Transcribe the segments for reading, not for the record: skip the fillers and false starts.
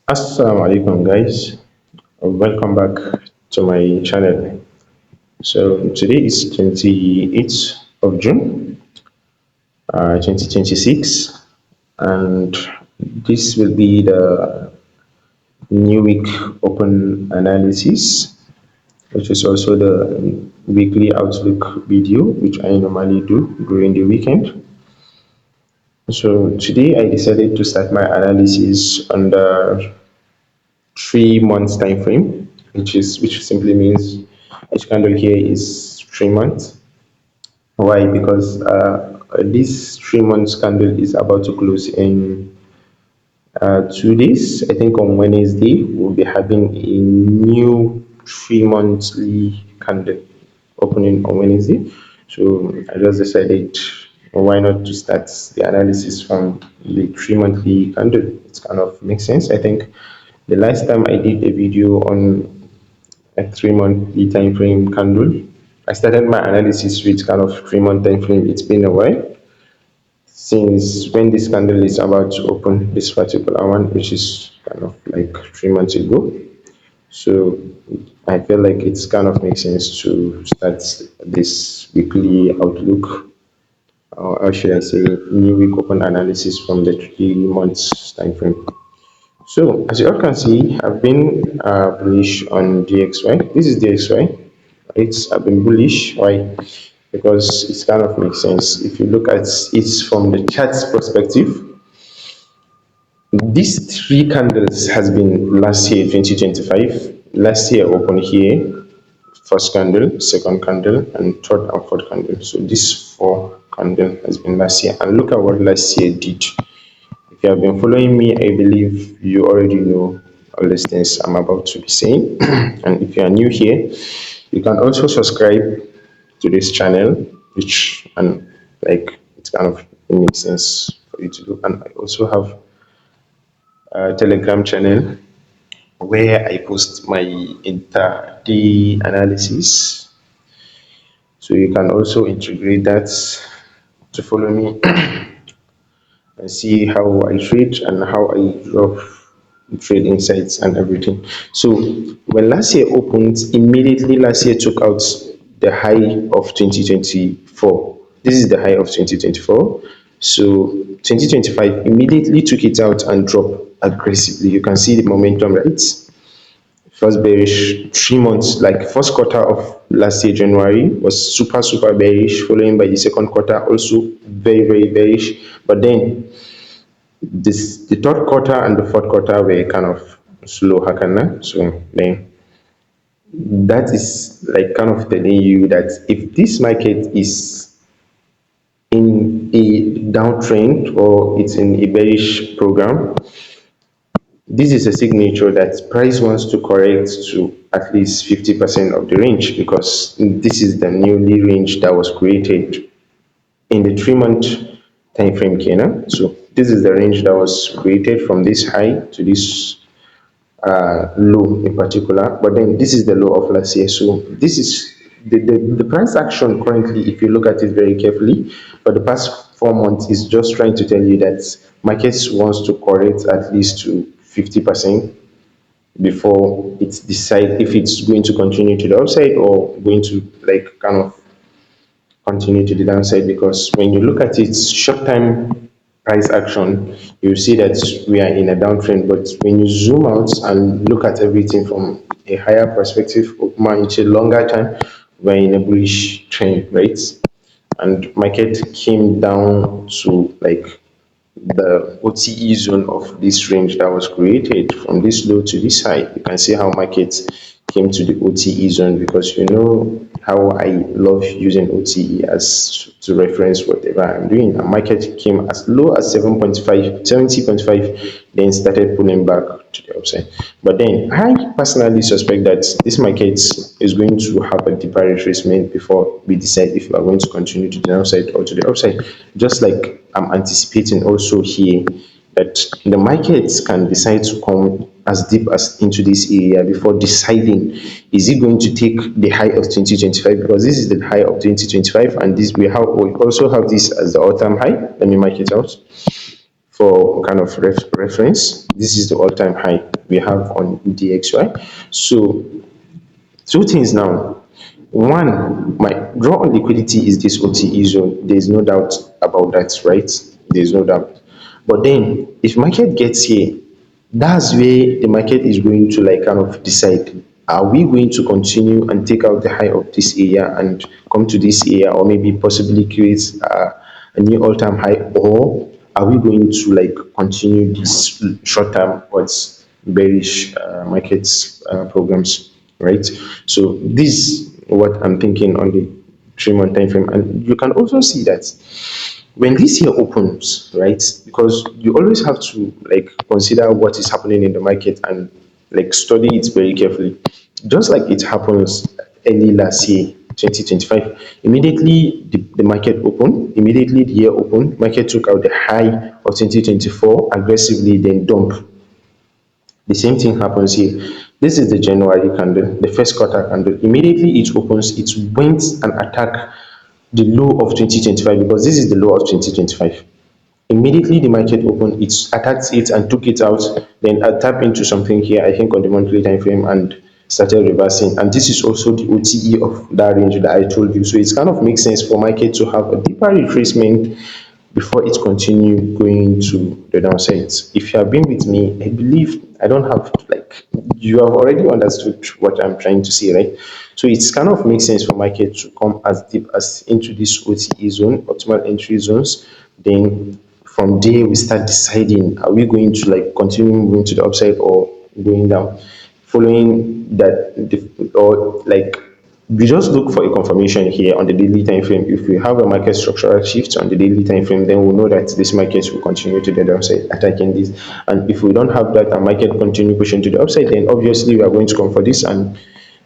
Assalamu alaikum guys. Welcome back to my channel. So today is 28th of June 2026, and this will be the new week open analysis, which is also the weekly outlook video which I normally do during the weekend. So today I decided to start my analysis on the 3 months time frame, which simply means each candle here is 3 months. Why? Because this 3 months candle is about to close in 2 days. I think on Wednesday we'll be having a new 3 monthly candle opening on Wednesday. So I just decided why not to start the analysis from the 3 monthly candle. It kind of makes sense. I think the last time I did a video on a 3 monthly time frame candle, I started my analysis with kind of 3 month time frame. It's been a while since when this candle is about to open, this particular one, which is kind of like 3 months ago. So I feel like it's kind of makes sense to start this weekly outlook, or should I say, new week open analysis from the 3 months time frame. So as you all can see, I've been bullish on DXY. This is DXY. It's I've been bullish. Why? Because it kind of makes sense. If you look at it from the chart's perspective, these three candles has been last year 2025. Last year open here, first candle, second candle, and third and fourth candle. So this four candle has been last year. And look at what last year did. If you have been following me, I believe you already know all these things I'm about to be saying. And if you are new here, you can also subscribe to this channel, which and like it kind of makes sense for you to do. And I also have a Telegram channel where I post my inter-day analysis. So you can also integrate that to follow me and see how I trade and how I drop trade insights and everything. So when last year opened, immediately last year took out the high of 2024. This is the high of 2024. So 2025 immediately took it out and dropped aggressively. You can see the momentum, right? First bearish 3 months, like first quarter of last year January was super bearish, following by the second quarter also very bearish. But then the third quarter and the fourth quarter were kind of slow hakana. So then that is like kind of telling you that if this market is in a downtrend or it's in a bearish program, this is a signature that price wants to correct to at least 50% of the range, because this is the newly range that was created in the 3 month time frame here. So this is the range that was created from this high to this low in particular, but then this is the low of last year. So this is the price action currently, if you look at it very carefully, for the past 4 months is just trying to tell you that markets wants to correct at least to 50% before it decide if it's going to continue to the upside or going to like kind of continue to the downside. Because when you look at it short time price action, you see that we are in a downtrend. But when you zoom out and look at everything from a higher perspective, more into a longer time, we're in a bullish trend, right? And market came down to like the OTE zone of this range that was created from this low to this high. You can see how market came to the OTE zone, because you know how I love using OTE as to reference whatever I'm doing. And market came as low as 7.5, 70.5, then started pulling back to the upside. But then I personally suspect that this market is going to have a deeper retracement before we decide if we are going to continue to the downside or to the upside. Just like I'm anticipating also here that the markets can decide to come as deep as into this area before deciding, is it going to take the high of 2025, because this is the high of 2025, and this we also have this as the all-time high. Let me mark it out For kind of reference, this is the all-time high we have on DXY. So two things now. One, my draw on liquidity is this OTE zone. There's no doubt about that, right? There's no doubt. But then, if market gets here, that's where the market is going to like kind of decide, are we going to continue and take out the high of this area and come to this area, or maybe possibly create a new all-time high, or are we going to like continue this short-term what's bearish markets programs, right? So this is what I'm thinking on the 3 month time frame. And you can also see that when this year opens, right, because you always have to like consider what is happening in the market and like study it very carefully. Just like it happens early last year, 2025, immediately the market opened, immediately the year opened, market took out the high of 2024 aggressively, then dump. The same thing happens here. This is the January candle, the first quarter candle. Immediately it opens, it went and attack the low of 2025, because this is the low of 2025. Immediately the market opened, it attacked it and took it out, then I tap into something here, I think on the monthly time frame, and started reversing. And this is also the OTE of that range that I told you. So it kind of makes sense for market to have a deeper retracement before it continue going to the downside. If you have been with me, I believe I don't have like, you have already understood what I'm trying to say, right? So it's kind of makes sense for market to come as deep as into this OTE zone, optimal entry zones. Then from there we start deciding, are we going to like continue moving to the upside or going down? Following that, or like, we just look for a confirmation here on the daily time frame. If we have a market structural shift on the daily time frame, then we'll know that this market will continue to the downside, attacking this. And if we don't have that and market continue pushing to the upside, then obviously we are going to come for this and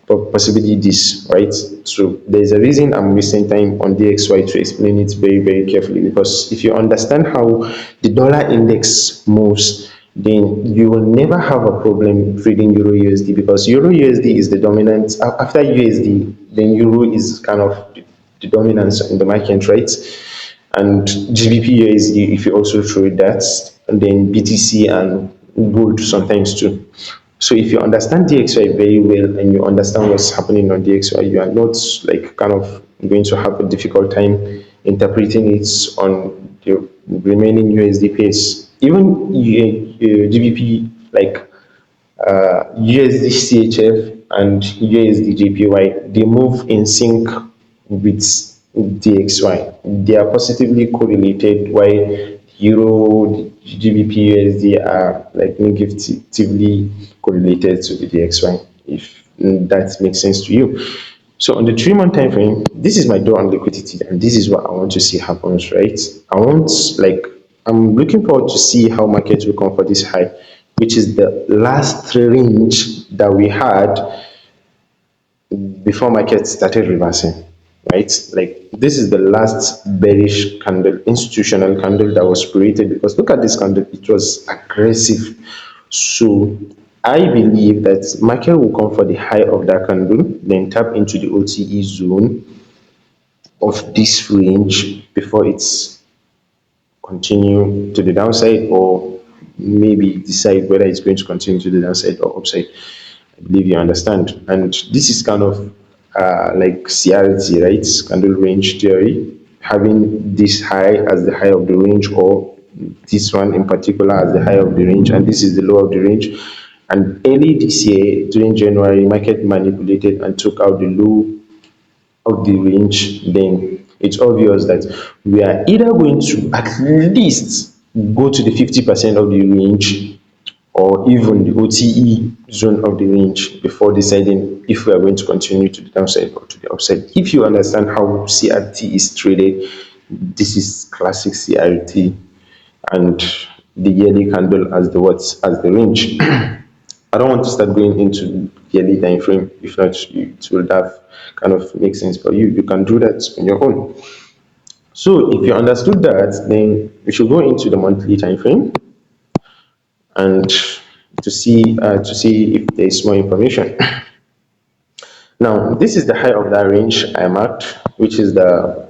possibly this, right? So there's a reason I'm wasting time on DXY to explain it very, very carefully, because if you understand how the dollar index moves, then you will never have a problem trading Euro USD, because Euro USD is the dominant. After USD, then Euro is kind of the dominance in the market, right? And GBP USD, if you also trade that, and then BTC and gold sometimes too. So if you understand DXY very well and you understand what's happening on DXY, you are not like kind of going to have a difficult time interpreting it on the remaining USD pairs. Even GBP, like USD CHF and USD JPY, they move in sync with DXY. They are positively correlated, while Euro, GBP, USD are like negatively correlated to the DXY, if that makes sense to you. So on the 3 month time frame, this is my door on liquidity, and this is what I want to see happens, right? I want like, I'm looking forward to see how market will come for this high, which is the last range that we had before market started reversing, right? Like, this is the last bearish candle, institutional candle that was created, because look at this candle, it was aggressive. So I believe that market will come for the high of that candle, then tap into the OTE zone of this range before it's continue to the downside, or maybe decide whether it's going to continue to the downside or upside. I believe you understand. And this is kind of like CRT, right? Candle range theory, having this high as the high of the range, or this one in particular as the high of the range, and this is the low of the range. And early this year, during January, market manipulated and took out the low of the range. Then it's obvious that we are either going to at least go to the 50% of the range, or even the OTE zone of the range, before deciding if we are going to continue to the downside or to the upside. If you understand how CRT is traded, this is classic CRT, and the yearly candle as the what, as the range. I don't want to start going into yearly time frame. If not, it will have kind of make sense for you. You can do that on your own. So if you understood that, then we should go into the monthly time frame and to see if there is more information. Now, this is the high of that range I marked, which is the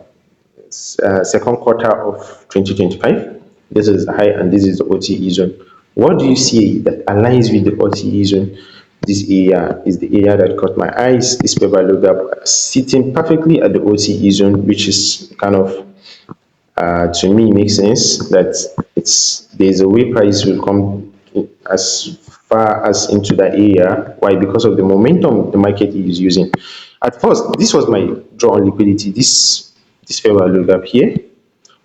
second quarter of 2025. This is the high and this is the OTE zone. What do you see that aligns with the OTE zone? This area is the area that caught my eyes. This paper looked up sitting perfectly at the OTE zone, which is kind of to me makes sense that there's a way price will come as far as into that area. Why? Because of the momentum the market is using. At first, this was my draw on liquidity. This paper look up here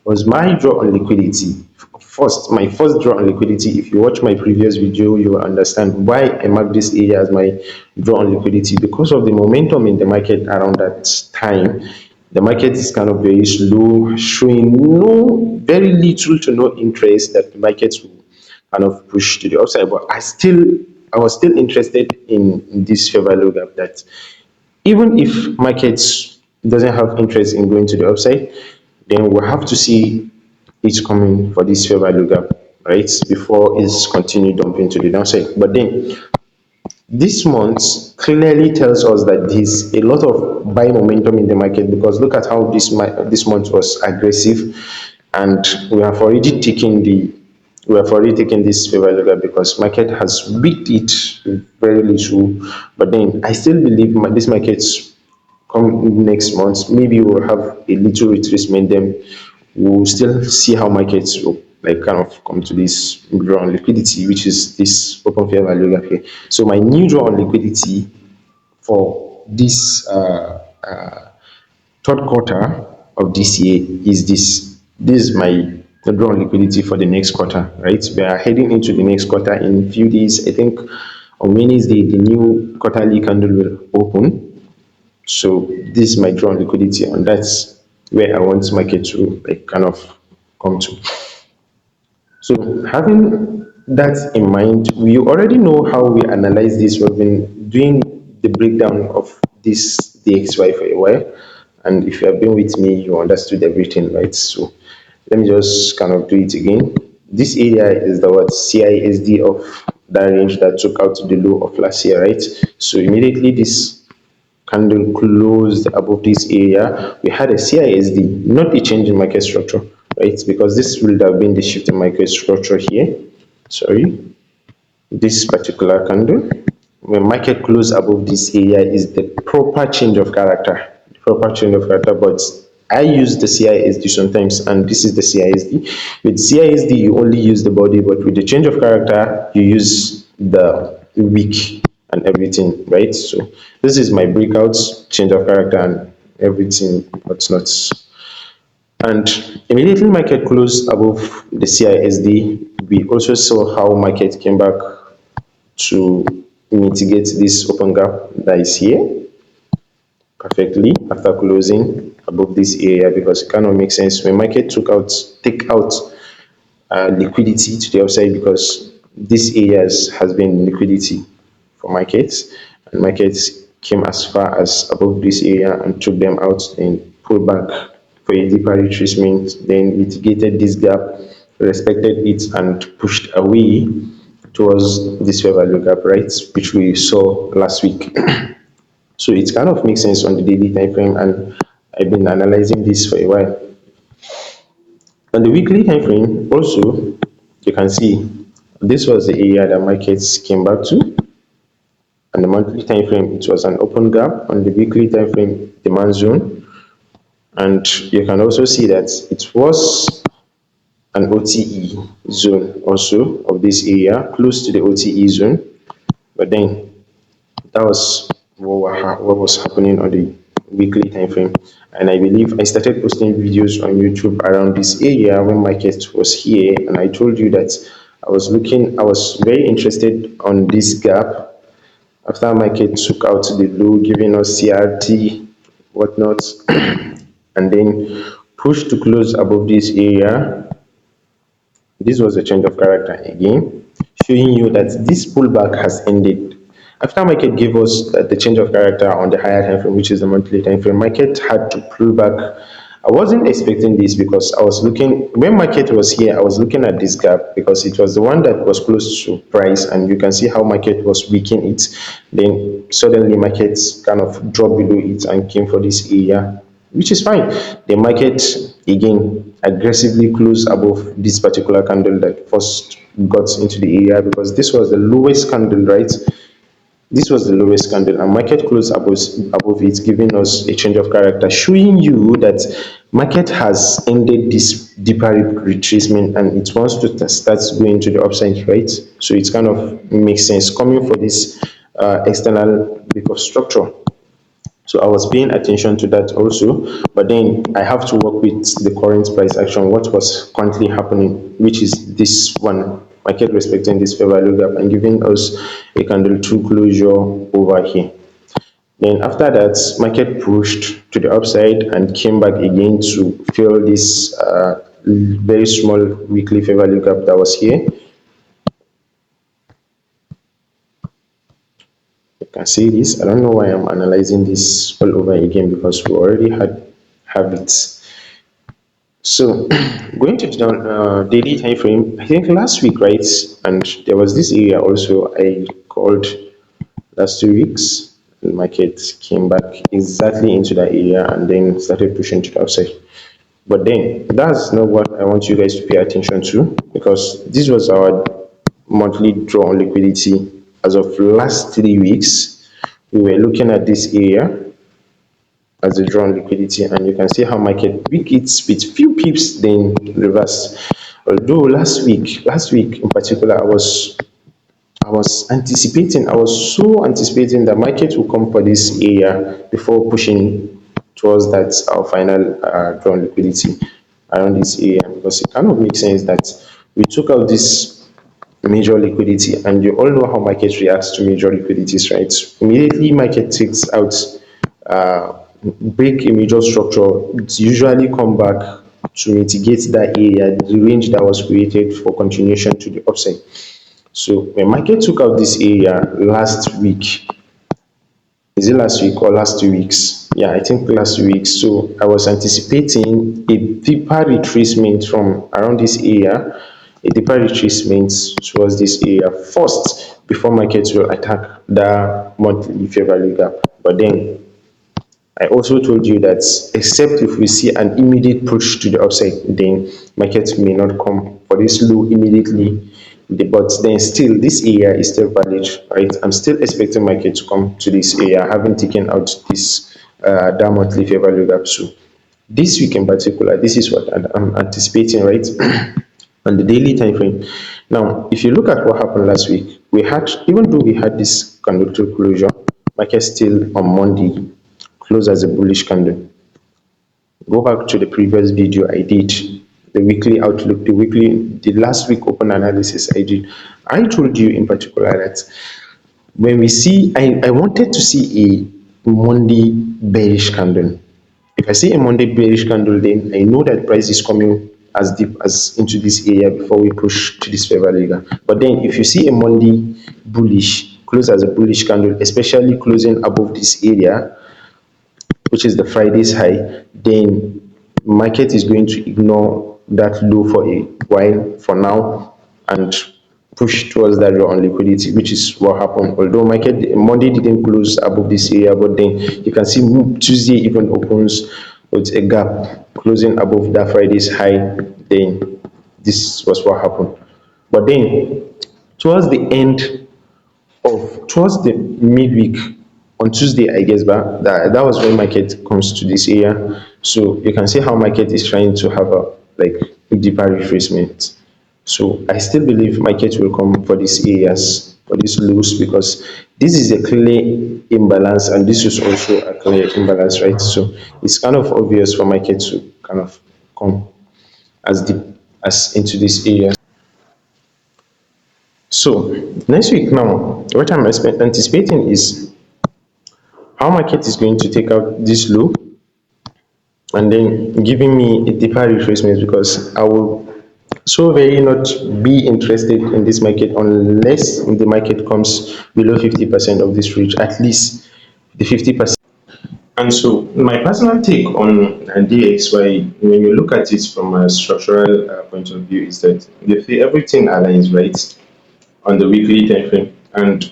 was my draw on liquidity. First, my first draw on liquidity. If you watch my previous video, you will understand why I marked this area as my draw on liquidity, because of the momentum in the market around that time. The market is kind of very slow, showing no very little to no interest that the markets will kind of push to the upside. But I was still interested in this fair value gap, that even if markets doesn't have interest in going to the upside, then we'll have to see it coming for this fair value gap, right? Before it's continue dumping to the downside. But then this month clearly tells us that there's a lot of buy momentum in the market, because look at how this month was aggressive, and we have already taken this fair value gap because market has beat it very little. But then I still believe this market's come next month, maybe we'll have a little retracement, then we'll still see how markets will like kind of come to this draw on liquidity, which is this open fair value gap here. So my new draw on liquidity for this third quarter of this year is this. This is my draw on liquidity for the next quarter, right? We are heading into the next quarter in a few days. I think on Wednesday the new quarterly candle will open, so this is my draw on liquidity, and that's where I want market to like kind of come to. So having that in mind, we already know how we analyze this. We've been doing the breakdown of this DXY for a while, and if you have been with me, you understood everything, right? So let me just kind of do it again. This area is the what CISD of that range that took out the low of last year, right? So immediately this candle closed above this area, we had a CISD, not a change in market structure, right? Because this would have been the shift in market structure here. Sorry, this particular candle, when market close above this area, is the proper change of character. The proper change of character, but I use the CISD sometimes, and this is the CISD. With CISD, you only use the body, but with the change of character, you use the wick and everything, right? So this is my breakouts, change of character, and everything, what's not. And immediately market closed above the CISD, we also saw how market came back to mitigate this open gap that is here perfectly after closing above this area, because it cannot make sense when market take out liquidity to the upside, because this areas has been liquidity for markets, and markets came as far as above this area and took them out, then pulled back for a deeper retracement, then mitigated this gap, respected it, and pushed away towards this fair value gap, right, which we saw last week. So it kind of makes sense on the daily time frame, and I've been analyzing this for a while. On the weekly time frame, also, you can see this was the area that markets came back to. On the monthly time frame, it was an open gap. On the weekly time frame, demand zone, and you can also see that it was an OTE zone also of this area, close to the OTE zone. But then that was what was happening on the weekly time frame. And I believe I started posting videos on YouTube around this area when market was here, and I told you that I was very interested on this gap after market took out the low, giving us CRT, whatnot, and then pushed to close above this area. This was a change of character again, showing you that this pullback has ended. After market gave us the change of character on the higher time frame, which is the monthly time frame, market had to pull back. I wasn't expecting this, because I was looking, when market was here, I was looking at this gap because it was the one that was close to price, and you can see how market was weakening it. Then suddenly market kind of dropped below it and came for this area, which is fine. The market again aggressively close above this particular candle that first got into the area, because this was the lowest candle, right? This was the lowest candle and market closed above it, giving us a change of character, showing you that market has ended this deeper retracement and it wants to start going to the upside, right? So it kind of makes sense coming for this external break of structure. So I was paying attention to that also, but then I have to work with the current price action, what was currently happening, which is this one, market respecting this fair value gap and giving us a candle two closure over here. Then after that, market pushed to the upside and came back again to fill this very small weekly fair value gap that was here. You can see this. I don't know why I'm analyzing this all over again, because we already had habits. So going to the daily time frame, I think last week, right? And there was this area also I called last 2 weeks. The market came back exactly into that area and then started pushing to the upside. But then that's not what I want you guys to pay attention to, because this was our monthly draw on liquidity as of last 3 weeks. We were looking at this area as the drawn liquidity, and you can see how market weak it's with few pips then reverse. Although last week in particular, I was anticipating, I was so anticipating that market will come for this area before pushing towards that our final drawn liquidity around this area, because it kind of makes sense that we took out this major liquidity, and you all know how market reacts to major liquidities, right? Immediately market takes out uh, break a major structure, it's usually come back to mitigate that area, the range that was created for continuation to the upside. So when market took out this area last week, is it last week or last 2 weeks? Yeah, I think last week. So I was anticipating a deeper retracement from around this area, a deeper retracement towards this area first before market will attack the monthly fair value gap. But then I also told you that except if we see an immediate push to the upside, then market may not come for this low immediately. But then still, this area is still valid, right? I'm still expecting market to come to this area, having taken out this that monthly fair value gap. So this week in particular, this is what I'm anticipating, right? On the daily time frame. Now, if you look at what happened last week, we had, even though we had this conductor closure, market still on Monday close as a bullish candle. Go back to the previous video I did, the weekly outlook, the last week open analysis I did. I told you in particular that when we see, I wanted to see a Monday bearish candle. If I see a Monday bearish candle, then I know that price is coming as deep as into this area before we push to this fair value gap. But then if you see a Monday bullish, close as a bullish candle, especially closing above this area, which is the Friday's high, then market is going to ignore that low for a while for now and push towards that draw on liquidity, which is what happened. Although market Monday didn't close above this area, but then you can see Tuesday even opens with a gap closing above that Friday's high. Then this was what happened. But then towards the end towards the midweek on Tuesday, I guess, but that was when market comes to this area. So you can see how market is trying to have a like deeper retracement. So I still believe market will come for these areas, for these lows, because this is a clear imbalance and this is also a clear imbalance, right? So it's kind of obvious for market to kind of come as deep as into this area. So next week now, what I'm anticipating is how market is going to take out this low and then giving me a deeper retracement, because I will so very not be interested in this market unless the market comes below 50% of this range, at least the 50%. And so my personal take on DXY, when you look at it from a structural point of view, is that if everything aligns right on the weekly time frame, and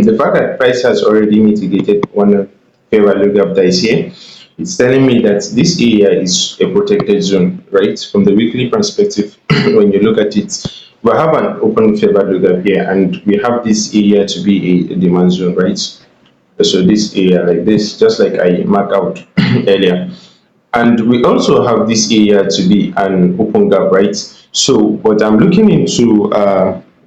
the fact that price has already mitigated one fair value gap that is here, It's telling me that this area is a protected zone, right? From the weekly perspective, when you look at it, we have an open fever gap here, and we have this area to be a demand zone, right? So this area like this, just like I marked out earlier. And we also have this area to be an open gap, right? So what I'm looking into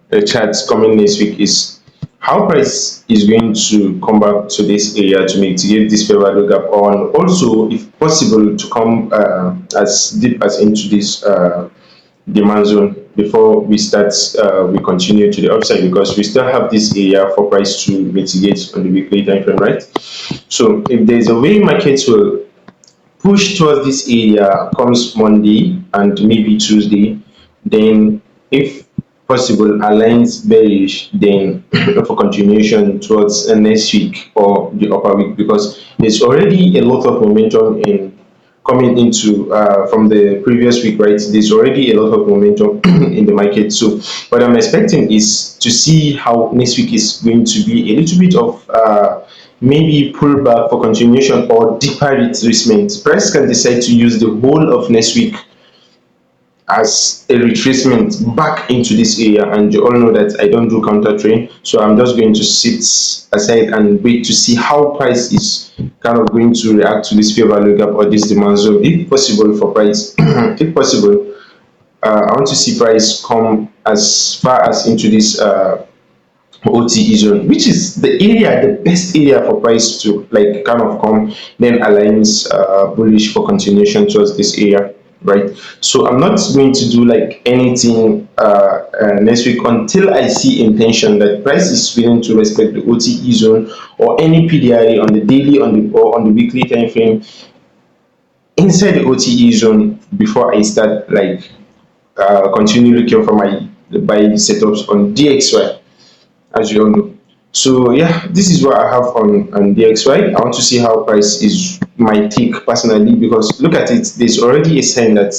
the charts coming next week is how price is going to come back to this area to mitigate this favorable gap, on also if possible to come as deep as into this demand zone before we continue to the upside, because we still have this area for price to mitigate on the weekly time frame, right? So if there's a way markets will push towards this area comes Monday and maybe Tuesday, then if possible aligns bearish, then for continuation towards next week or the upper week, because there's already a lot of momentum in coming into from the previous week, right? There's already a lot of momentum in the market. So what I'm expecting is to see how next week is going to be a little bit of maybe pullback for continuation or deeper retracement. Price can decide to use the whole of next week as a retracement back into this area, and you all know that I don't do counter trade, so I'm just going to sit aside and wait to see how price is kind of going to react to this fair value gap or this demand zone, if possible for price. If possible, I want to see price come as far as into this OTE zone, which is the area, the best area for price to like kind of come, then aligns bullish for continuation towards this area, right? So I'm not going to do like anything next week until I see intention that price is willing to respect the OTE zone or any PDRA on the daily, on the or on the weekly time frame inside the OTE zone before I start like continue looking for my buy setups on DXY, as you all know. So yeah, this is what I have on DXY. I want to see how price is my take personally, because look at it, there's already a sign that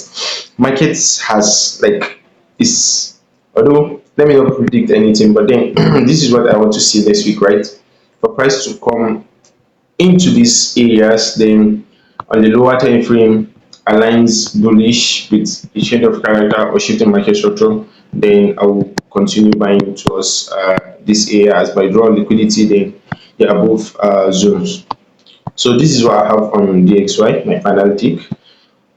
markets has like is, although let me not predict anything, but then this is what I want to see next week, right? For price to come into these areas, then on the lower time frame aligns bullish with a change of character or shifting market structure, then I will continue buying towards this area as my draw liquidity, then the above zones. So this is what I have on DXY, my final tick.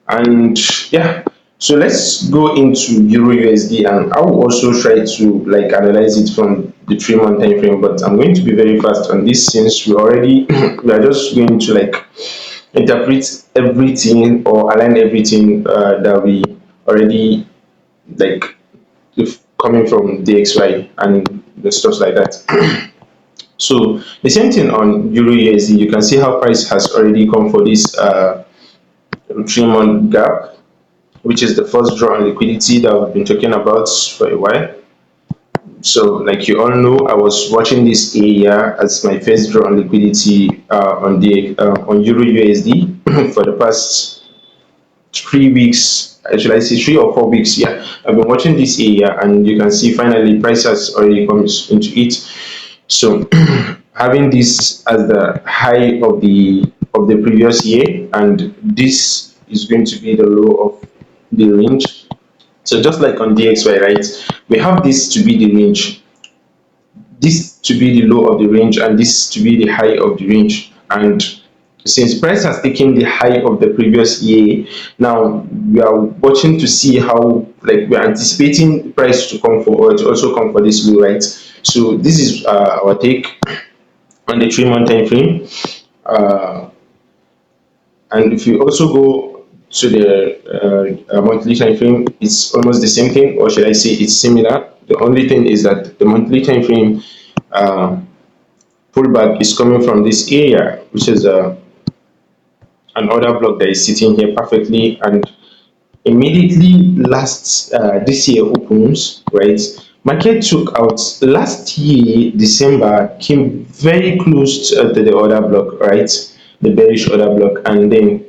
And yeah, so let's go into Euro USD, and I will also try to like analyze it from the 3 month time frame, but I'm going to be very fast on this since we already we are just going to like interpret everything or align everything that we already like, if coming from DXY and the stuff like that. So the same thing on Euro USD, you can see how price has already come for this 3 month gap, which is the first draw on liquidity that we've been talking about for a while. So like you all know, I was watching this area as my first draw on liquidity on the on Euro USD for the past 3 weeks, should I say 3 or 4 weeks. Yeah, I've been watching this area, and you can see finally price has already come into it. So having this as the high of the previous year, and this is going to be the low of the range. So just like on DXY, right, we have this to be the range, this to be the low of the range, and this to be the high of the range. And since price has taken the high of the previous year, now we are watching to see how, like, we're anticipating price to come for, or to also come for this low, right? So this is our take on the 3 month time frame. And if you also go to the monthly time frame, it's almost the same thing, or should I say it's similar. The only thing is that the monthly time frame pullback is coming from this area, which is an order block that is sitting here perfectly, and immediately last this year opens, right? Market took out last year December, came very close to the order block, right? The bearish order block, and then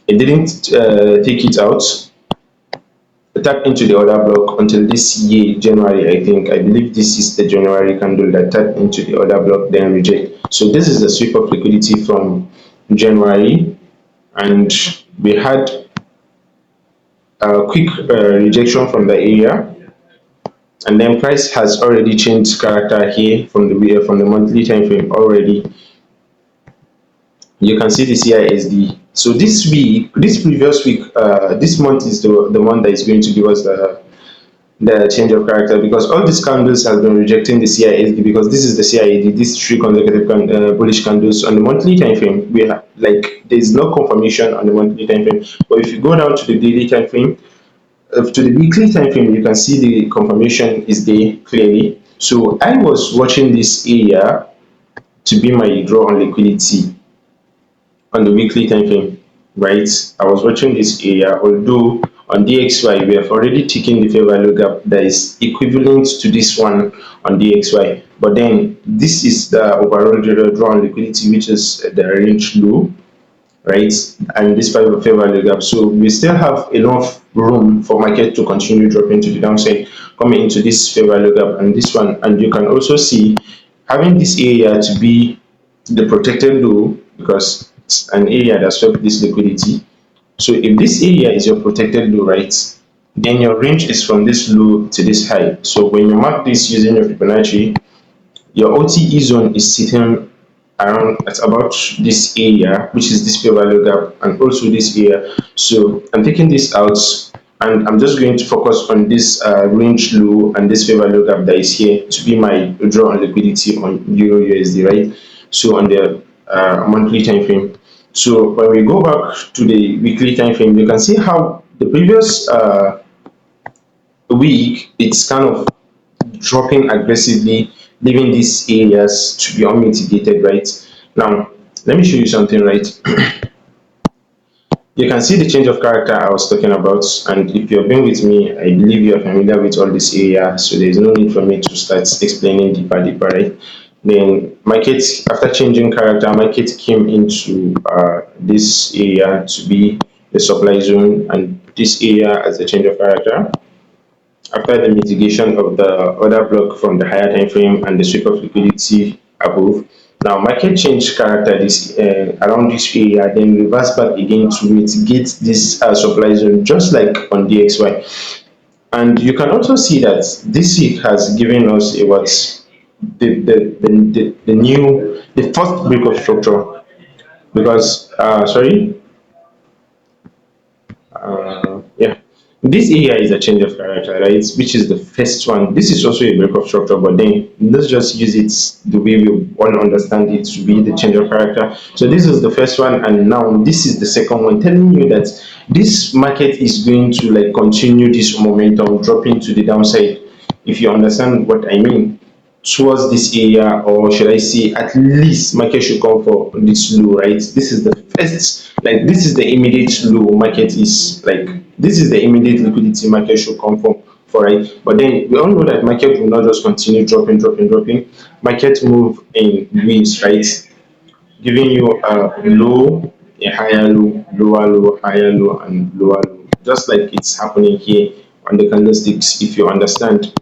it didn't take it out, tap into the order block until this year January. I believe this is the January candle that tapped into the order block, then reject. So this is the sweep of liquidity from January, and we had a quick rejection from the area, and then price has already changed character here from the monthly time frame already. You can see the CISD. So this week, this previous week, this month is the one that is going to give us the change of character, because all these candles have been rejecting the CISD, because this is the CISD, these three consecutive bullish candles on the monthly time frame. We have, like, there is no confirmation on the monthly time frame, but if you go down to the daily time frame, to the weekly time frame, you can see the confirmation is there clearly. So I was watching this area to be my draw on liquidity on the weekly time frame, right? I was watching this area, although on DXY we have already taken the fair value gap that is equivalent to this one on DXY. But then this is the overall draw on liquidity, which is the range low, right? And this fair value gap. So we still have enough room for market to continue dropping to the downside, coming into this fair value gap and this one. And you can also see having this area to be the protected low, because it's an area that swept this liquidity. So if this area is your protected low, right, then your range is from this low to this high. So when you mark this using your Fibonacci, your OTE zone is sitting around at about this area, which is this fair value gap, and also this area. So I'm taking this out, and I'm just going to focus on this range low and this fair value gap that is here to be my draw on liquidity on Euro USD, right? So on the monthly time frame. So when we go back to the weekly time frame, you can see how the previous week it's kind of dropping aggressively, leaving these areas to be unmitigated, right? Now, let me show you something, right? You can see the change of character I was talking about, and if you've been with me, I believe you are familiar with all this area, so there is no need for me to start explaining deeper, right? Then market, after changing character, market came into this area to be the supply zone, and this area as a change of character. After the mitigation of the other block from the higher time frame and the sweep of liquidity above, now market change character this around this area, then reverse back again to mitigate this supply zone, just like on DXY. And you can also see that this week has given us a what, the new, the first break of structure, because sorry, yeah, this area is a change of character, right, which is the first one. This is also a break of structure, but then let's just use it the way we want to understand it to be the change of character. So this is the first one, and now this is the second one, telling you that this market is going to like continue this momentum dropping to the downside, if you understand what I mean, towards this area, or should I say at least market should come for this low, right? This is the first, like this is the immediate low market is like, this is the immediate liquidity market should come for, right? But then we all know that market will not just continue dropping. Market move in waves, right? Giving you a low, a higher low, lower low, higher low, and lower low, just like it's happening here on the candlesticks. If you understand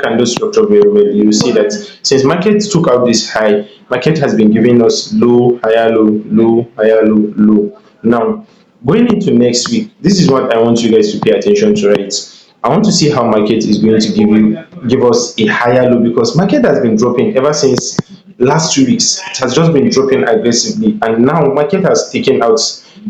candle structure very well, you will see that since market took out this high, market has been giving us low, higher low, low, higher low, low. Now going into next week, this is what I want you guys to pay attention to, right? I want to see how market is going to give us a higher low, because market has been dropping ever since last 2 weeks. It has just been dropping aggressively, and now market has taken out,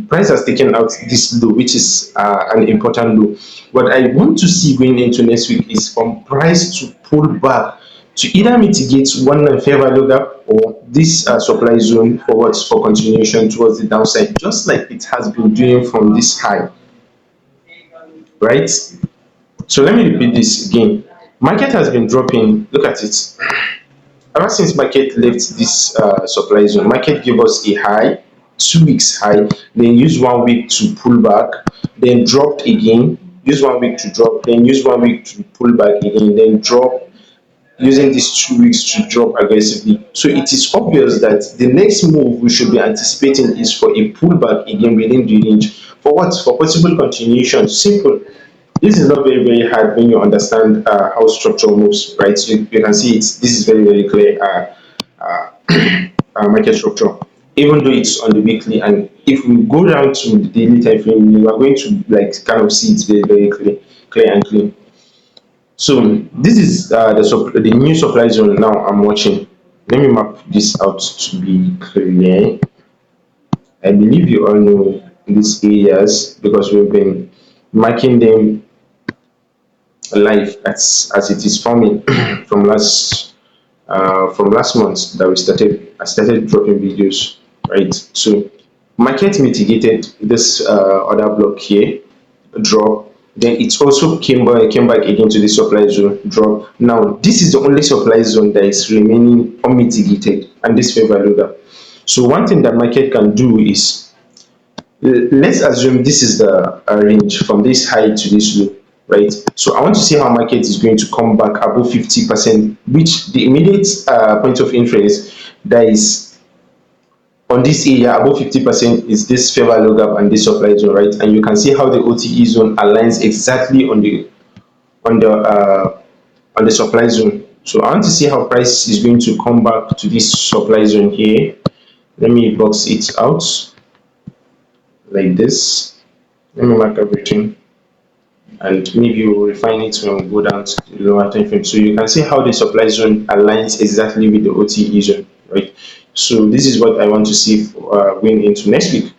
price has taken out this low, which is an important low. What I want to see going into next week is from price to pull back to either mitigate one fair value gap, or this supply zone forwards for continuation towards the downside, just like it has been doing from this high, right? So let me repeat this again. Market has been dropping. Look at it. Ever since market left this supply zone, market gave us a high, 2 weeks high, then use 1 week to pull back, then dropped again, use 1 week to drop, then use 1 week to pull back again, then drop, using these 2 weeks to drop aggressively. So it is obvious that the next move we should be anticipating is for a pullback again within the range. For what? For possible continuation. Simple. This is not very hard when you understand how structure moves, right? So you can see it. This is very clear market structure. even though it's on the weekly. And if we go down to the daily time frame, you are going to like kind of see it very, very clear and clean. So this is the new supply zone now I'm watching. Let me map this out to be clear. I believe you all know these areas because we've been marking them live as it is forming from last month that I started dropping videos, right? So market mitigated this other block here drop, then it also came back again to the supply zone drop. Now this is the only supply zone that is remaining unmitigated and this fair value gap. So one thing that market can do is, let's assume this is the range from this high to this low, right? So I want to see how market is going to come back above 50%, which the immediate point of interest that is on this area above 50% is this fair value gap and this supply zone, right? And you can see how the OTE zone aligns exactly on the uh, on the supply zone. So I want to see how price is going to come back to this supply zone here. Let me box it out like this. Let me mark everything, and maybe we'll refine it when we go down to the lower time frame. So you can see how the supply zone aligns exactly with the OTE zone, right? So this is what I want to see going into next week.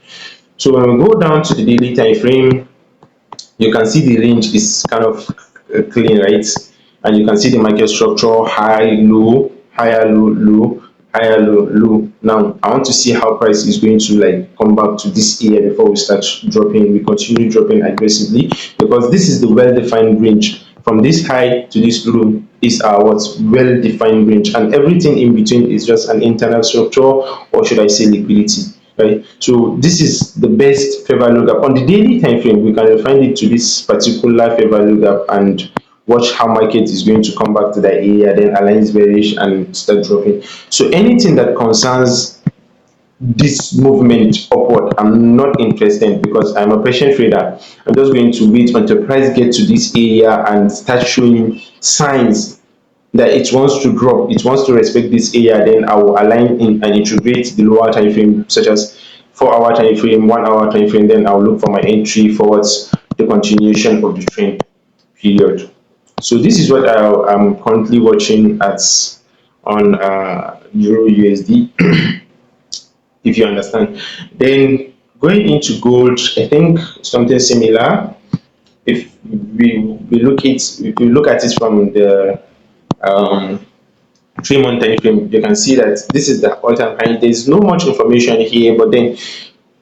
So when we go down to the daily time frame, you can see the range is kind of clean, right? And you can see the market structure: high, low, higher, low, low, higher, low, low. Now I want to see how price is going to like come back to this area before we start dropping. We continue dropping aggressively because this is the well-defined range. From this high to this low is our what's well-defined range, and everything in between is just an internal structure, or should I say liquidity, right? So this is the best fair value gap on the daily time frame. We can refine it to this particular fair value gap and watch how market is going to come back to that area, then aligns bearish and start dropping. So anything that concerns this movement upward, I'm not interested because I'm a patient trader. I'm just going to wait until price get to this area and start showing signs that it wants to drop, it wants to respect this area. Then I will align in and integrate the lower time frame, such as 4 hour time frame, 1 hour time frame. Then I'll look for my entry forwards the continuation of the trend period. So this is what I'm currently watching at on Euro USD, if you understand. Then going into gold, I think something similar. If we look at it from the um, 3 month time frame, you can see that this is the all-time high. There's no much information here, but then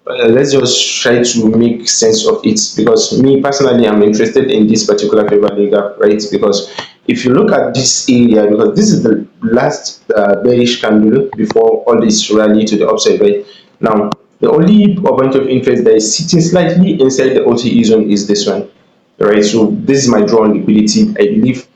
let's just try to make sense of it, because me personally, I'm interested in this particular fair value gap, right? Because if you look at this area, because this is the last bearish candle before all this rally to the upside, right? Now the only point of interest that is sitting slightly inside the OTE zone is this one, right? So this is my draw on liquidity. I believe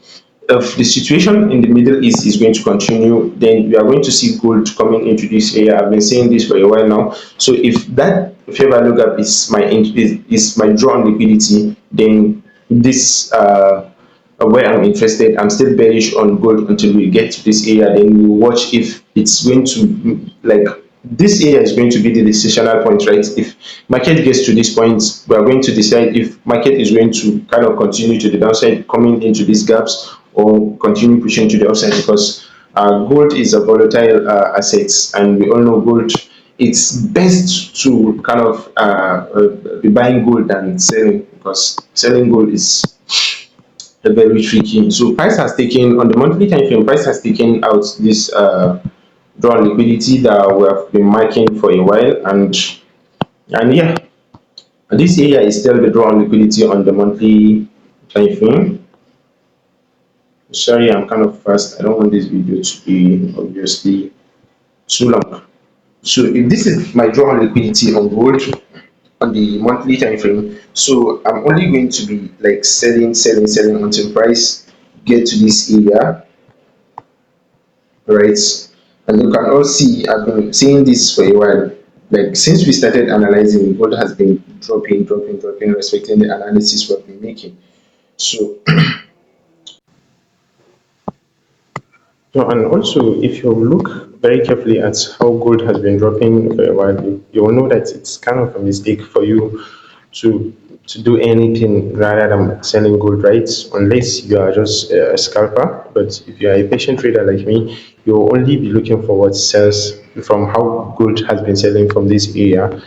if the situation in the Middle East is going to continue, then we are going to see gold coming into this area. I've been saying this for a while now. So if that fair value gap is my draw on liquidity, then this where I'm interested. I'm still bearish on gold until we get to this area. Then we watch if it's going to like this area is going to be the decisional point, right? If market gets to this point, we are going to decide if market is going to kind of continue to the downside, coming into these gaps, or continue pushing to the upside, because gold is a volatile asset, and we all know gold. It's best to kind of be buying gold than selling, because selling gold is very tricky. So price has taken on the monthly time frame. Price has taken out this drawn liquidity that we have been marking for a while, and yeah, this area is still the drawn liquidity on the monthly time frame. Sorry, I'm kind of fast. I don't want this video to be obviously too long. So if this is my drawn liquidity on gold on the monthly time frame, so I'm only going to be like selling until price get to this area, right? And you can all see I've been seeing this for a while. Like since we started analyzing, gold has been dropping, respecting the analysis we've been making. So No, and also, if you look very carefully at how gold has been dropping for a while, you will know that it's kind of a mistake for you to do anything rather than selling gold, right? Unless you are just a scalper. But if you are a patient trader like me, you will only be looking for what sells from how gold has been selling from this area.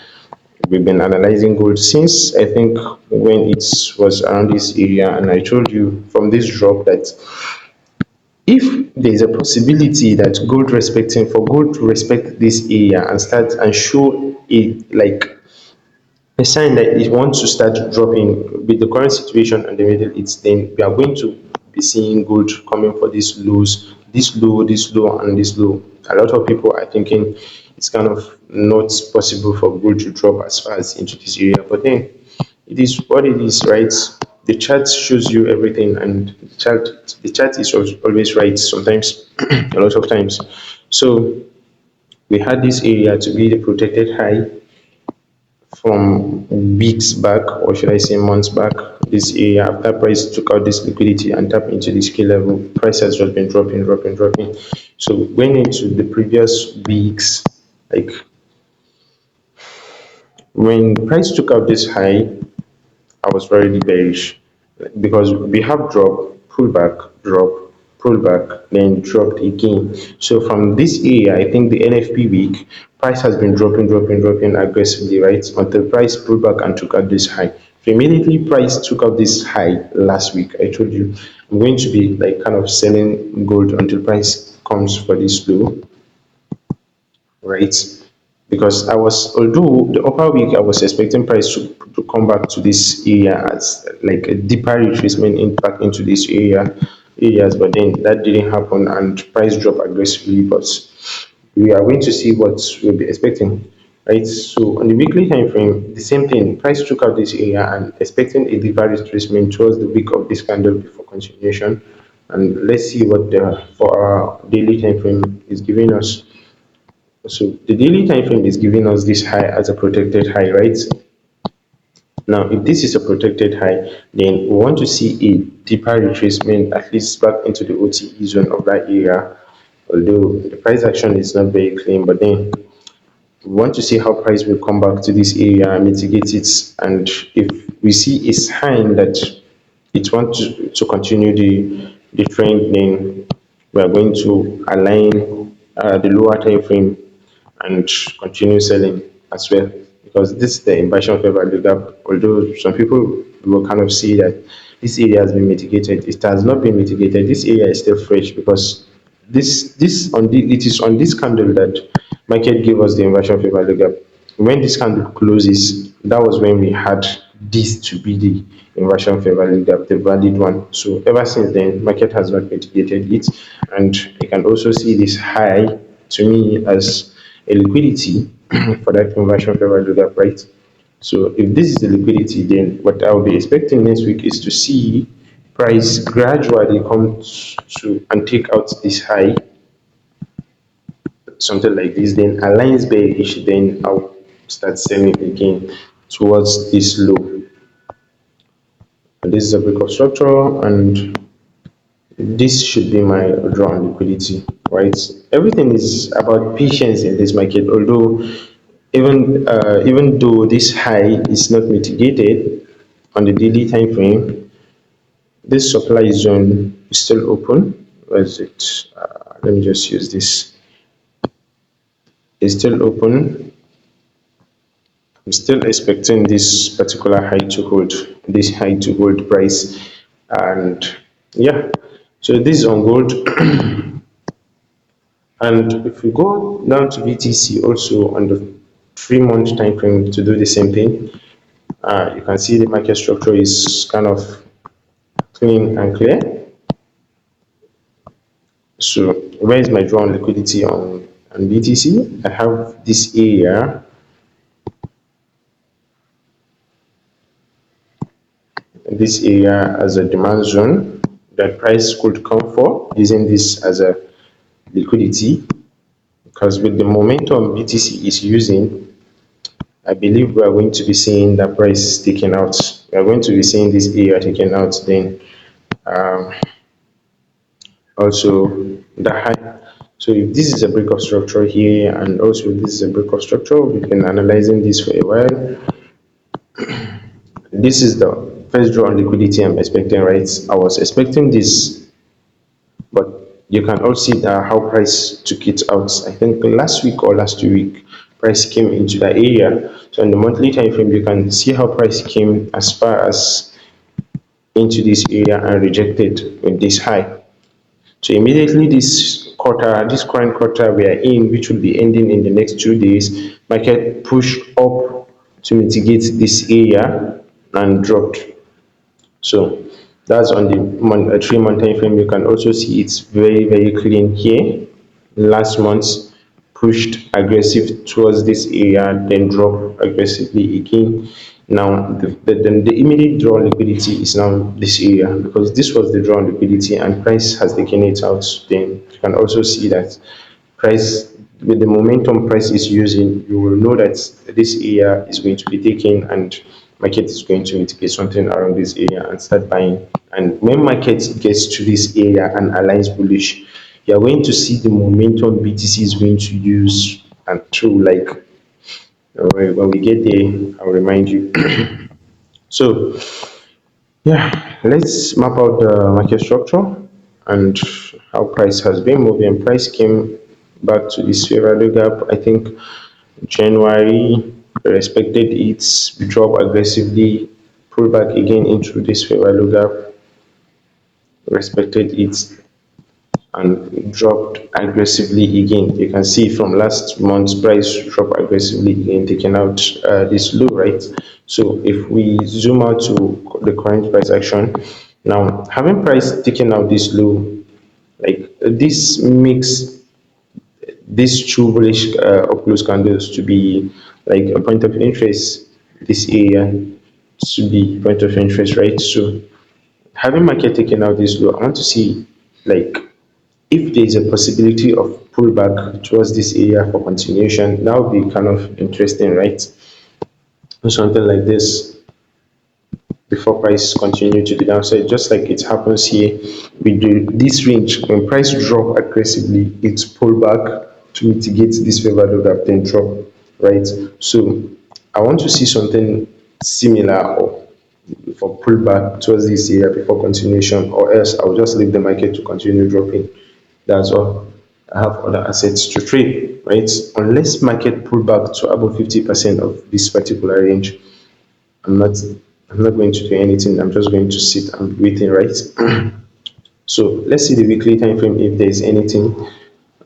We've been analyzing gold since I think when it was around this area, and I told you from this drop that if there is a possibility that gold to respect this area and start and show it like a sign that it wants to start dropping with the current situation in the Middle East, then we are going to be seeing gold coming for these lows, this low, this low, and this low. A lot of people are thinking it's kind of not possible for gold to drop as far as into this area, but then it is what it is, right? The chart shows you everything, and the chart is always right sometimes, a lot of times. So we had this area to be the protected high from weeks back, or should I say months back. This area, after price took out this liquidity and tapped into this key level, price has just been dropping, dropping, dropping. So going into the previous weeks, like when price took out this high, I was very bearish because we have drop, pull back, then dropped again. So from this area, I think the NFP week price has been dropping, dropping, dropping aggressively, right? Until price pulled back and took out this high. So immediately price took out this high last week. I told you I'm going to be like kind of selling gold until price comes for this low, right? Because I was, although the upper week I was expecting price to come back to this area as like a deeper retracement in back into this areas, but then that didn't happen and price dropped aggressively. But we are going to see what we'll be expecting, right? So on the weekly time frame, the same thing. Price took out this area and expecting a deeper retracement towards the week of this candle before continuation. And let's see what the for our daily time frame is giving us. So the daily time frame is giving us this high as a protected high, right? Now, if this is a protected high, then we want to see a deeper retracement, at least back into the OTE zone of that area. Although the price action is not very clean, but then we want to see how price will come back to this area and mitigate it. And if we see a sign that it wants to continue the trend, then we are going to align the lower time frame and continue selling as well, because this is the inversion of value gap. Although some people will kind of see that this area has been mitigated, it has not been mitigated. This area is still fresh because it is on this candle that market gave us the inversion of value gap. When this candle closes, that was when we had this to be the inversion of value gap, the valid one. So ever since then, market has not mitigated it, and you can also see this high to me as a liquidity for that conversion of value gap, right? So if this is the liquidity, then what I'll be expecting next week is to see price gradually come to and take out this high, something like this, then aligns bearish, then I'll start selling again towards this low. And this is a break of structure, and this should be my draw on liquidity, right? Everything is about patience in this market. Although even though this high is not mitigated on the daily time frame, this supply zone is still open. Where is it? Let me just use this. It's still open. I'm still expecting this particular high to hold, this high to hold price, and yeah. So this is on gold. And if we go down to BTC also on the 3 month time frame to do the same thing, you can see the market structure is kind of clean and clear. So where is my drawn liquidity on BTC? I have this area, as a demand zone that price could come for, using this as a liquidity, because with the momentum BTC is using, I believe we are going to be seeing that price taken out. We are going to be seeing this area taken out. Then um, also the high. So if this is a break of structure here and also this is a break of structure, we've been analyzing this for a while. This is the first draw on liquidity I'm expecting, right? I was expecting this, but you can also see how price took it out. I think last week or last week, price came into the area. So in the monthly time frame, you can see how price came as far as into this area and rejected with this high. So immediately this quarter, this current quarter we are in, which will be ending in the next 2 days, market pushed up to mitigate this area and dropped. So that's on the 3 month time frame. You can also see it's very clean here. Last month pushed aggressive towards this area, then dropped aggressively again. Now the immediate draw liquidity is now this area, because this was the draw liquidity and price has taken it out. Then you can also see that price, with the momentum price is using, you will know that this area is going to be taken and market is going to mitigate something around this area and start buying. And when market gets to this area and aligns bullish, you are going to see the momentum BTC is going to use and through, like, when we get there, I'll remind you. So yeah, let's map out the market structure and how price has been moving. Price came back to this fair value gap, I think January, respected it, drop aggressively, pull back again into this fair value gap, respected it, and dropped aggressively again. You can see from last month's price drop aggressively again, taking out this low, right? So if we zoom out to the current price action, now having price taking out this low, like this makes these two bullish up close candles to be like a point of interest. This area to be point of interest, right? So having market taking out this low, I want to see, like, if there is a possibility of pullback towards this area for continuation. That would be kind of interesting, right? Something like this before price continue to the downside, just like it happens here with this range. When price drop aggressively, it's pull back to mitigate this fair value gap, then drop, right? So I want to see something similar, or for pullback towards this area before continuation, or else I'll just leave the market to continue dropping. That's all. I have other assets to trade, right? Unless market pull back to above 50% of this particular range, I'm not I'm not going to do anything. I'm just going to sit and be waiting, right? So let's see the weekly time frame, if there's anything on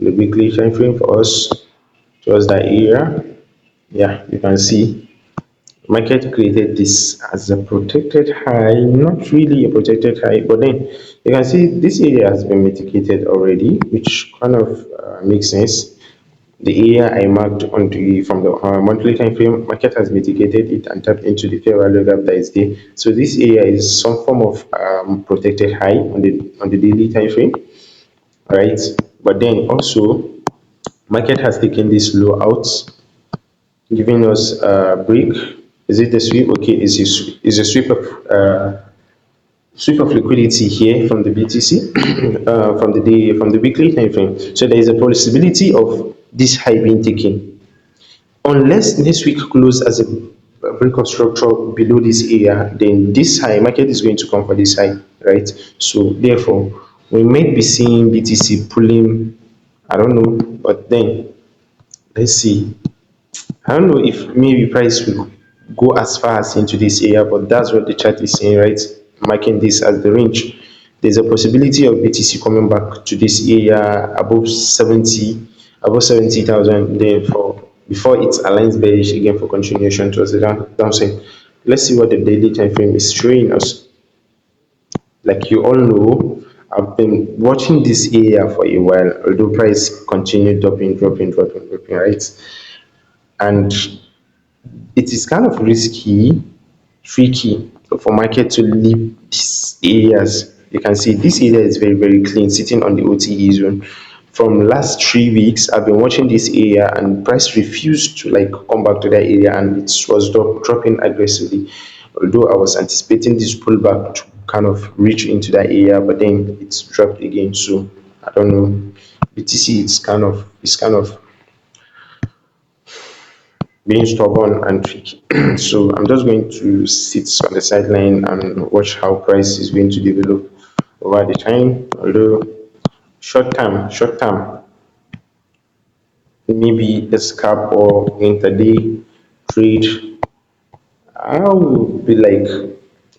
the weekly time frame for us towards that area. Yeah, you can see market created this as a protected high, not really a protected high, but then you can see this area has been mitigated already, which kind of makes sense. The area I marked on the from the monthly time frame, market has mitigated it and tapped into the fair value gap that is there. So this area is some form of protected high on the daily time frame, right? But then also market has taken this low out, giving us a break. Is it a sweep? Okay, is a sweep of liquidity here from the BTC, from the weekly time frame. So there is a possibility of this high being taken, unless next week close as a break of structure below this area. Then this high market is going to come for this high, right? So therefore we might be seeing BTC pulling, I don't know, but then let's see. I don't know if maybe price will go as far as into this area, but that's what the chart is saying, right? Marking this as the range. There's a possibility of BTC coming back to this area above 70,000, then for before it aligns bearish again for continuation towards the downside. Let's see what the daily time frame is showing us. Like you all know, I've been watching this area for a while, although price continued dropping, right? And it is kind of risky, tricky for market to leave these areas. You can see this area is very clean, sitting on the OTE zone. From last 3 weeks, I've been watching this area and price refused to like come back to that area, and it was dropping aggressively. Although I was anticipating this pullback to kind of reach into that area, but then it's dropped again. So I don't know. BTC it's kind of being stubborn and tricky. So I'm just going to sit on the sideline and watch how price is going to develop over the time. Although short term, maybe a scalp or intraday trade, I will be like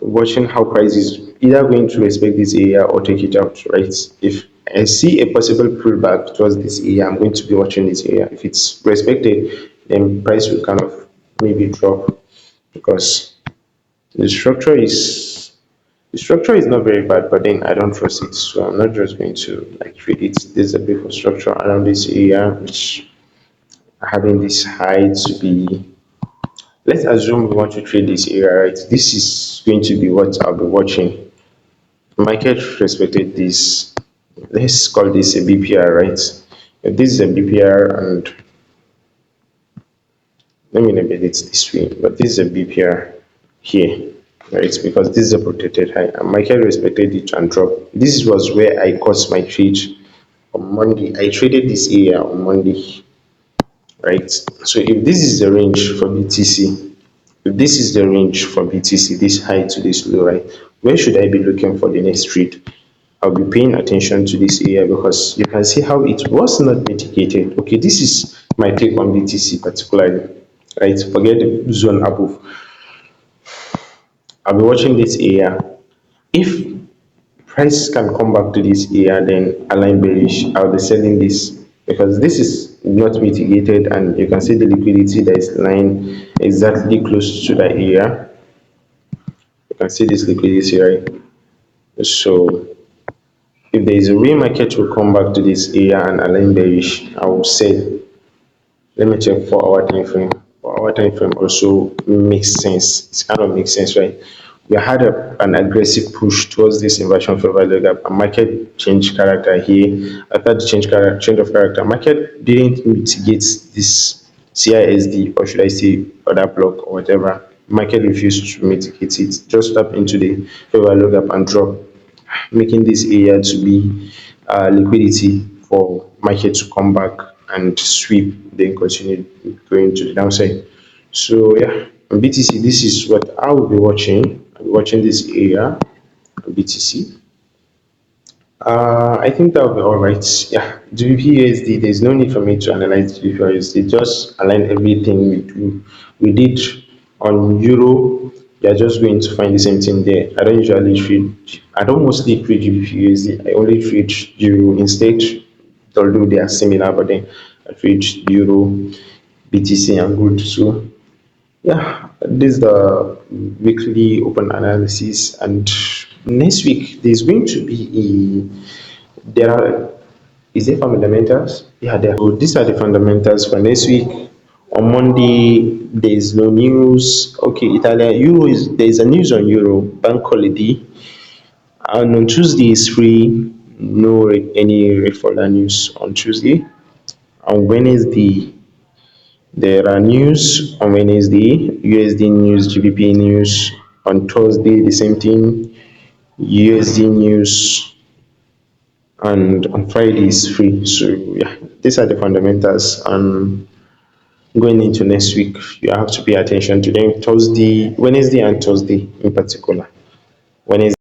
watching how price is either going to respect this area or take it out, right? If I see a possible pullback towards this area, I'm going to be watching this area. If it's respected, then price will kind of maybe drop because the structure is the structure is not very bad, but then I don't trust it. So I'm not just going to like trade it. There's a bit of structure around this area which having this high to be, let's assume we want to trade this area, right? This is going to be what I'll be watching. Market respected this. Let's call this a BPR, right? If this is a BPR, and let me label it this way, but this is a BPR here, right? Because this is a protected high, and market respected it and dropped. This was where I caught my trade on Monday. I traded this area on Monday, right? So if this is the range for BTC, if this is the range for BTC, this high to this low, right? Where should I be looking for the next trade? I'll be paying attention to this area because you can see how it was not mitigated. Okay, this is my take on BTC particularly, right? Forget the zone above. I'll be watching this area. If price can come back to this area, then align bearish. I'll be selling this because this is not mitigated, and you can see the liquidity that is lying exactly close to that area. You can see this liquidity, right? So if there is a way market will come back to this area and align bearish, I will sell. Let me check 4 hour time frame. 4 hour time frame also makes sense. It kind of makes sense, right? We had an aggressive push towards this inversion for value gap, and market change character here. After the change of character, market didn't mitigate this CISD, or should I say other block or whatever. Market refused to mitigate it, just tap into the fair value gap and drop, making this area to be liquidity for market to come back and sweep, then continue going to the downside. So yeah, on BTC, this is what I will be watching. I'll be watching this area on BTC. I think that'll be all right. Yeah, GBP there's no need for me to analyze GBP. Just align everything we did on Euro. You're just going to find the same thing there. I don't mostly trade GBP. I only trade Euro instead, although they are similar, but then I trade Euro, BTC, and good. So yeah, this is the weekly open analysis, and next week there's going to be there are is there fundamentals? Yeah, there. So these are the fundamentals for next week. On Monday, there is no news. Okay, Italia Euro is there is a news on Euro bank holiday, and on Tuesday is free. No any rate for that news on Tuesday. On Wednesday, there are news on Wednesday, USD news, GBP news. On Thursday, the same thing, USD news, and on Friday is free. So yeah, these are the fundamentals. And going into next week, you have to pay attention to them. Wednesday, and Thursday in particular. Wednesday.